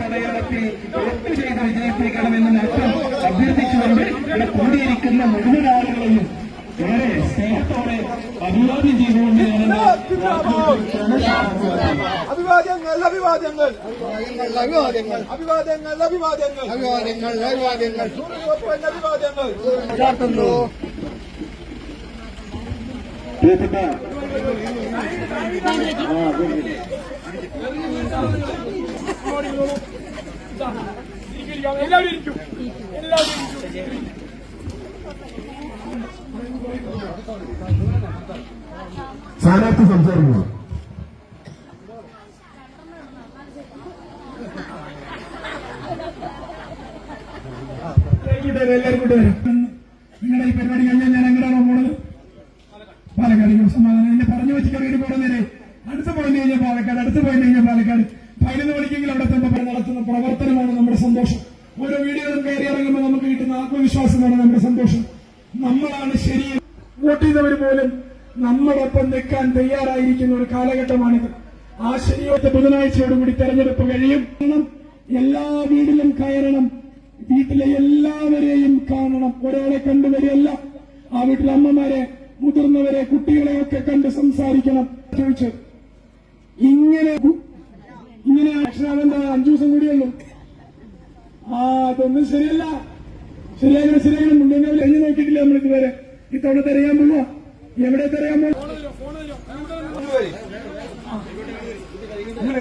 പടയടത്തിൽ vote ചെയ്ത് വിജയിപ്പിക്കണമെന്ന് മാത്രം അഭ്യർത്ഥിച്ചുകൊണ്ട് ഇവിടെ കൂടിയിരിക്കുന്ന മുഴുവൻ ആളുകളെയും വളരെ സ്നേഹത്തോടെ അഭിവാദ്യം ചെയ്തുകൊണ്ട് അഭിവാദ്യങ്ങൾ അഭിവാദ്യങ്ങൾ അഭിവാദ്യങ്ങൾ അഭിവാദ്യങ്ങൾ അഭിവാദ്യങ്ങൾ അഭിവാദ്യങ്ങൾ അഭിവാദ്യങ്ങൾ അഭിവാദ്യങ്ങൾ പ്രിയപ്പെട്ട എല്ലാവരും ഇരിക്കും എല്ലാവരും സ്ഥാനാർത്ഥി സംസാരിക്കുന്നു. എല്ലാവരും കൂടെ വരും. നിങ്ങളുടെ ഈ പരിപാടി കഴിഞ്ഞാൽ ഞാൻ എങ്ങനെയാണോ പോണത്? പാലക്കാട് സമാധാനം എന്നെ പറഞ്ഞു വെച്ചിട്ട് പോകുന്നേരെ അടുത്ത പോയിന്റ് കഴിഞ്ഞാൽ പാലക്കാട്, അടുത്ത പോയിന്റ് കഴിഞ്ഞാൽ പാലക്കാട്. 11 മണിക്കെങ്കിലും അവിടെ എത്തുമ്പോൾ നടത്തുന്ന പ്രവർത്തനമാണ് നമ്മുടെ സന്തോഷം. ഓരോ വീഡിയോകളും കയറി ഇറങ്ങുമ്പോൾ നമുക്ക് കിട്ടുന്ന ആത്മവിശ്വാസമാണ് നമ്മുടെ സന്തോഷം. നമ്മളാണ് ശരി. വോട്ട് ചെയ്തവർ പോലും നമ്മളൊപ്പം നിൽക്കാൻ തയ്യാറായിരിക്കുന്ന ഒരു കാലഘട്ടമാണിത്. ആ ശരിയോടെ ബുധനാഴ്ചയോടുകൂടി തെരഞ്ഞെടുപ്പ് കഴിയും. എല്ലാ വീട്ടിലും കയറണം, വീട്ടിലെ എല്ലാവരെയും കാണണം. ഒരാളെ കണ്ടുവരികയല്ല, ആ വീട്ടിലെ അമ്മമാരെ, മുതിർന്നവരെ, കുട്ടികളെയൊക്കെ കണ്ട് സംസാരിക്കണം. ചോദിച്ചു ഇങ്ങനെ അക്ഷരാവെന്താ 5 ദിവസം കൂടിയുള്ളൂ. അതൊന്നും ശരിയല്ല. ശരിയാകണം. മുണ്ടേങ്ങാവിൽ കഴിഞ്ഞു നോക്കിയിട്ടില്ല നമ്മൾ ഇതുവരെ. ഇത്തവണ തെരയാൻ പോവാ. എവിടെ തെരയാൻ പോവാ? നിങ്ങൾ